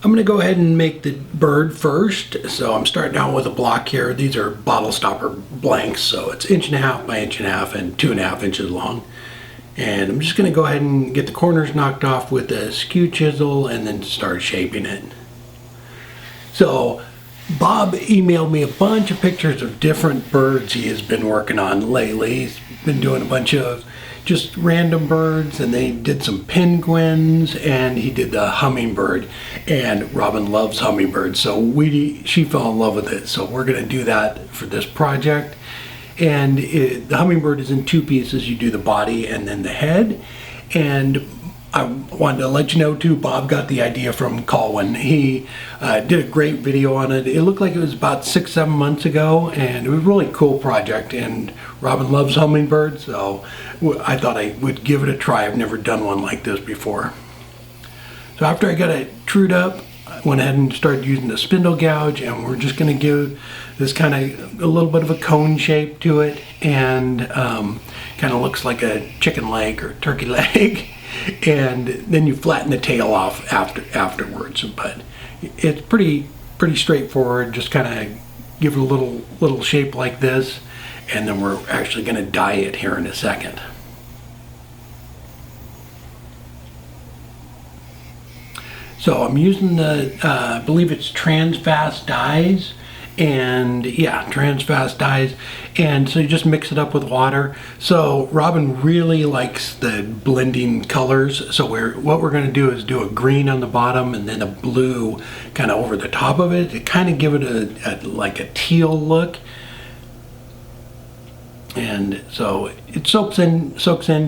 I'm going to go ahead and make the bird first. So I'm starting out with a block here. These are bottle stopper blanks, so it's 1.5 by 1.5 and 2.5 inches long. And I'm just going to go ahead and get the corners knocked off with a skew chisel and then start shaping it. So Bob emailed me a bunch of pictures of different birds he has been working on lately. He's been doing a bunch of just random birds, and they did some penguins, and he did the hummingbird, and Robin loves hummingbirds, so she fell in love with it. So we're going to do that for this project. And the hummingbird is in 2 pieces. You do the body and then the head. And I wanted to let you know too, Bob got the idea from Colwyn. He did a great video on it. It looked like it was about 6-7 months ago, and it was a really cool project. And Robin loves hummingbirds, so I thought I would give it a try. I've never done one like this before. So after I got it trued up, I went ahead and started using the spindle gouge, and we're just going to give this kind of a little bit of a cone shape to it, and kind of looks like a chicken leg or turkey leg. And then you flatten the tail off afterwards. But it's pretty straightforward. Just kind of give it a little shape like this, and then we're actually going to dye it here in a second. So I'm using the I believe it's Transfast dyes. And yeah, Transfast dyes, and so you just mix it up with water. So Robin really likes the blending colors, so what we're going to do is do a green on the bottom and then a blue kind of over the top of it to kind of give it like a teal look. And so it soaks in,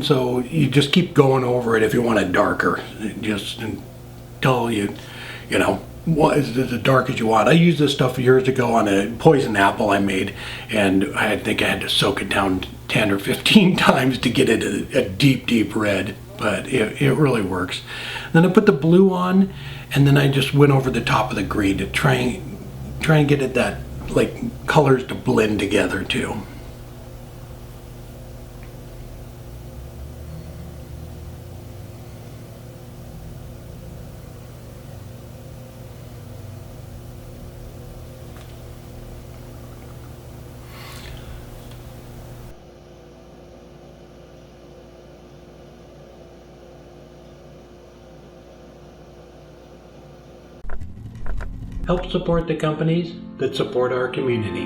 so you just keep going over it if you want it darker, just until you know what is as dark as you want. I used this stuff years ago on a poison apple I made, and I think I had to soak it down 10 or 15 times to get it a deep red, but it really works. Then I put the blue on, and then I just went over the top of the green to try and get it that like colors to blend together too. Help support the companies that support our community.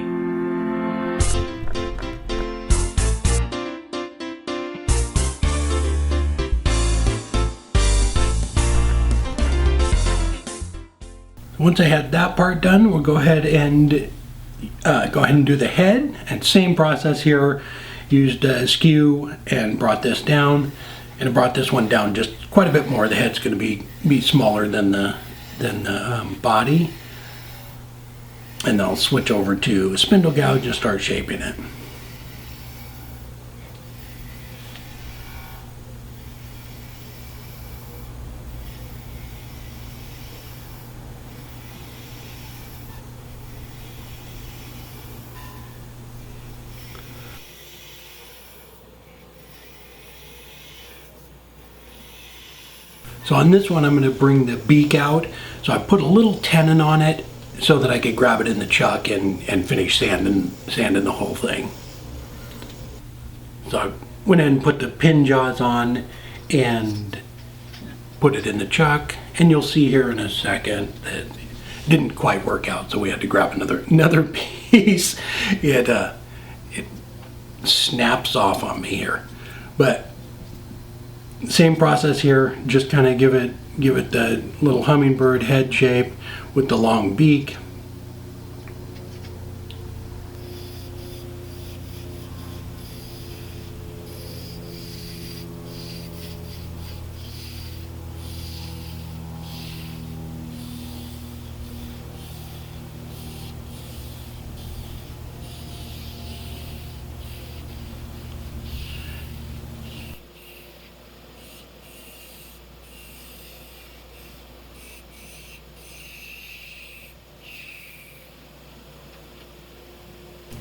Once I had that part done, we'll go ahead and do the head. And same process here. Used a skew and brought this down, and I brought this one down just quite a bit more. The head's going to be smaller than the body. And then I'll switch over to spindle gouge and start shaping it. So on this one, I'm going to bring the beak out. So I put a little tenon on it so that I could grab it in the chuck and finish sanding the whole thing. So I went in and put the pin jaws on and put it in the chuck, and you'll see here in a second that it didn't quite work out, so we had to grab another piece. It snaps off on me here, but same process here. Just kind of give it the little hummingbird head shape with the long beak.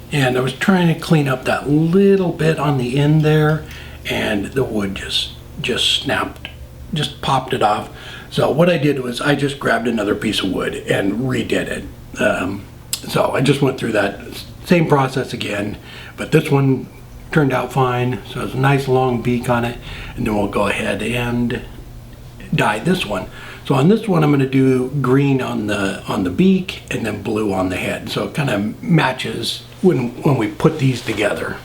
And I was trying to clean up that little bit on the end there, and the wood just snapped, just popped it off. So what I did was I just grabbed another piece of wood and redid it. So I just went through that same process again, but this one turned out fine. So it's a nice long beak on it, and then we'll go ahead and dye this one. So on this one I'm going to do green on the beak and then blue on the head. So it kind of matches when we put these together.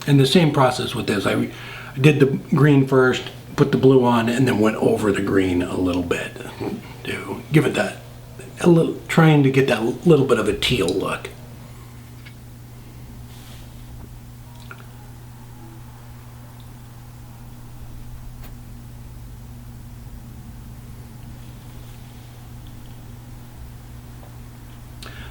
And the same process with this. I did the green first, put the blue on, and then went over the green a little bit to give it that trying to get that little bit of a teal look.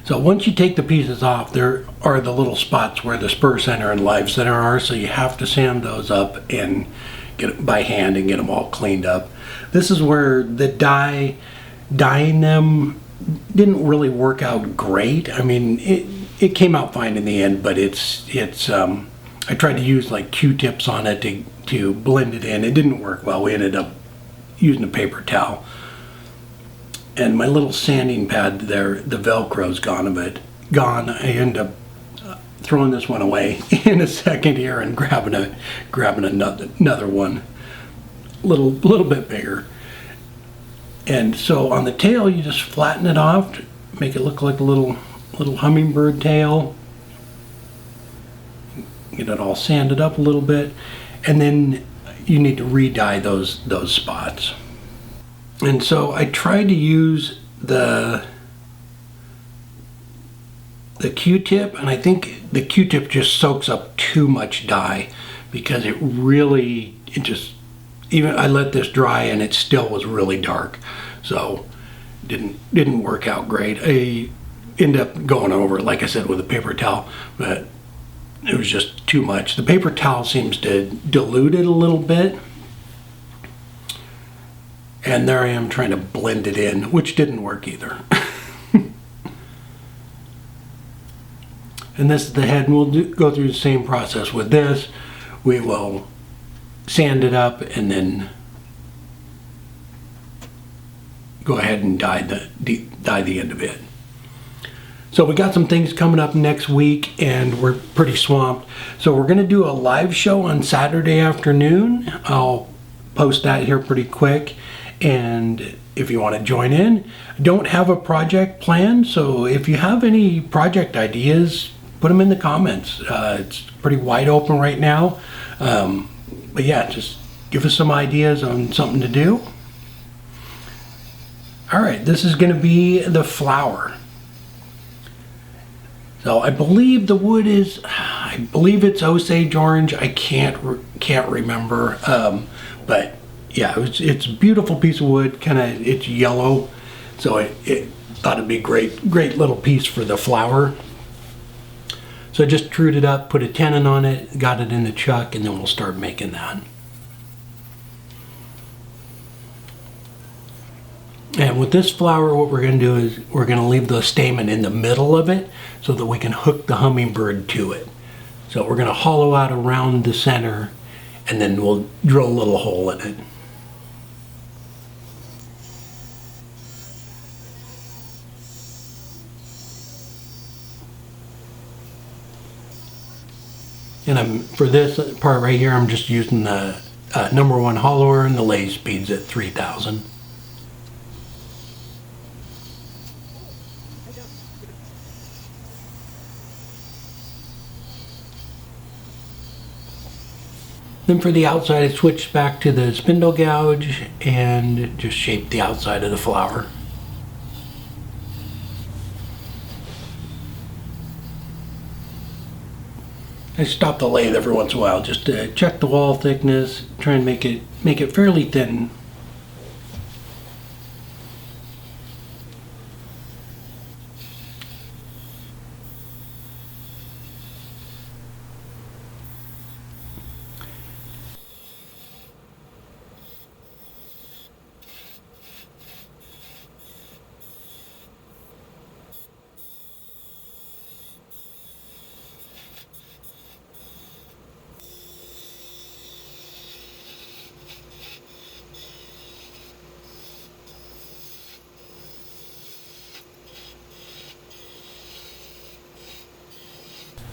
So once you take the pieces off, there are the little spots where the spur center and live center are, so you have to sand those up and get it by hand and get them all cleaned up. This is where the dyeing them didn't really work out great. I mean, it came out fine in the end, but I tried to use like Q-tips on it to blend it in. It didn't work well. We ended up using a paper towel. And my little sanding pad there, the Velcro's gone. I end up throwing this one away in a second here and grabbing another one, little bit bigger. And so on the tail, you just flatten it off, make it look like a little hummingbird tail. Get it all sanded up a little bit, and then you need to re-dye those spots. And so I tried to use the Q-tip, and I think the Q-tip just soaks up too much dye because even I let this dry and it still was really dark, so didn't work out great. I ended up going over it, like I said, with a paper towel, but it was just too much. The paper towel seems to dilute it a little bit. And there I am trying to blend it in, which didn't work either. And this is the head, and we'll go through the same process with this. We will sand it up and then go ahead and dye the end of it. So we got some things coming up next week, and we're pretty swamped. So we're going to do a live show on Saturday afternoon. I'll post that here pretty quick. And if you want to join in, I don't have a project plan, so if you have any project ideas, put them in the comments. It's pretty wide open right now, but yeah, just give us some ideas on something to do. All right, this is going to be the flower. So I believe the wood is, I believe it's Osage orange. I can't remember, but yeah, it's a beautiful piece of wood. It's yellow, so it thought it'd be a great little piece for the flower. So I just trued it up, put a tenon on it, got it in the chuck, and then we'll start making that. And with this flower, what we're going to do is we're going to leave the stamen in the middle of it so that we can hook the hummingbird to it. So we're going to hollow out around the center, and then we'll drill a little hole in it. And for this part right here, I'm just using the #1 hollower and the lathe speeds at 3000. Then for the outside, I switched back to the spindle gouge and just shaped the outside of the flower. I stop the lathe every once in a while just to check the wall thickness, try and make it fairly thin.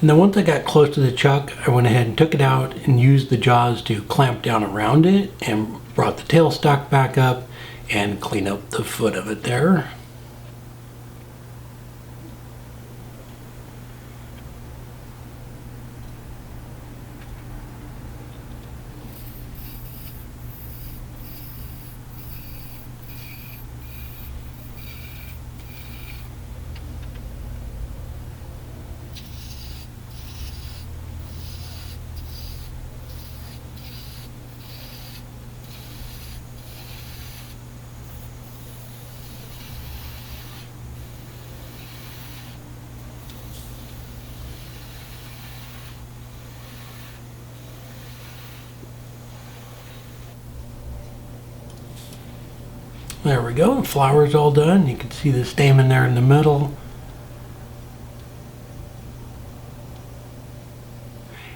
And then once I got close to the chuck, I went ahead and took it out and used the jaws to clamp down around it and brought the tailstock back up and clean up the foot of it there. There we go, the flower's all done. You can see the stamen there in the middle.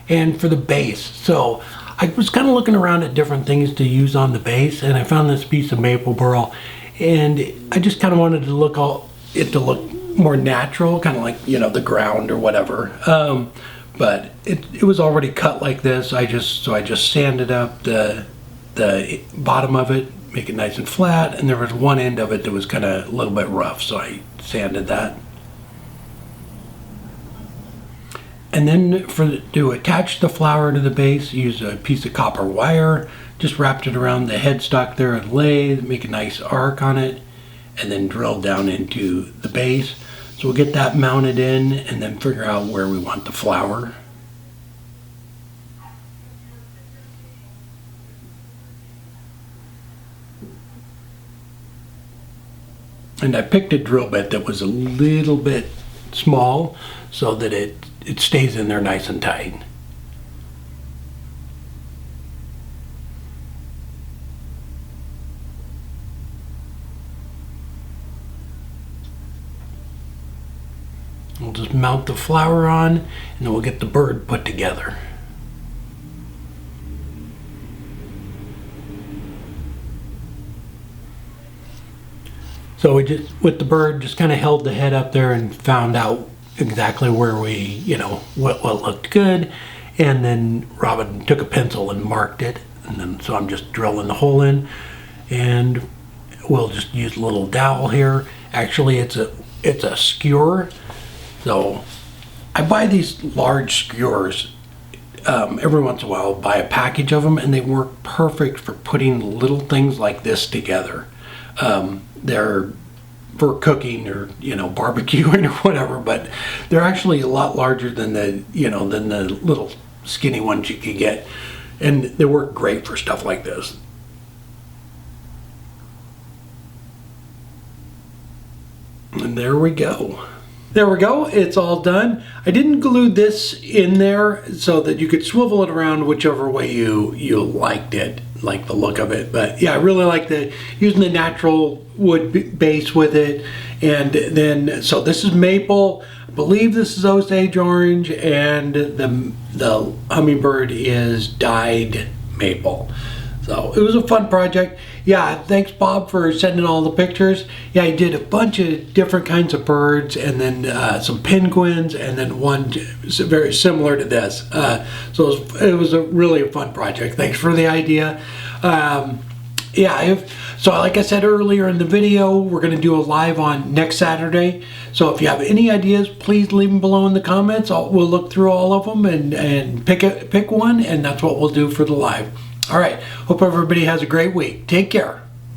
And for the base, so I was kind of looking around at different things to use on the base, and I found this piece of maple burl, and I just kind of wanted to look it to look more natural, kind of like, you know, the ground or whatever. But it was already cut like this. I just sanded up the bottom of it, make it nice and flat, and there was one end of it that was kind of a little bit rough, so I sanded that. And then to attach the flower to the base, use a piece of copper wire, just wrapped it around the headstock there of the lathe, make a nice arc on it, and then drill down into the base. So we'll get that mounted in and then figure out where we want the flower. And I picked a drill bit that was a little bit small so that it stays in there nice and tight. We'll just mount the flower on, and then we'll get the bird put together. So we just, with the bird, just kind of held the head up there and found out exactly where we, you know, what looked good. And then Robin took a pencil and marked it. And then, so I'm just drilling the hole in, and we'll just use a little dowel here. Actually, it's a skewer. So I buy these large skewers every once in a while. I'll buy a package of them, and they work perfect for putting little things like this together. They're for cooking or, you know, barbecuing or whatever, but they're actually a lot larger than the, you know, than the little skinny ones you could get, and they work great for stuff like this. And there we go. There we go, it's all done. I didn't glue this in there so that you could swivel it around whichever way you liked it, like the look of it. But yeah, I really like using the natural wood base with it. And then, so this is maple, I believe this is Osage orange, and the Hummingbird is dyed maple. So it was a fun project. Yeah, thanks Bob for sending all the pictures. Yeah, I did a bunch of different kinds of birds, and then some penguins, and then one very similar to this. So it was a really fun project. Thanks for the idea. Yeah, so like I said earlier in the video, we're going to do a live on next Saturday. So if you have any ideas, please leave them below in the comments. We'll look through all of them and pick one, and that's what we'll do for the live. All right, hope everybody has a great week. Take care.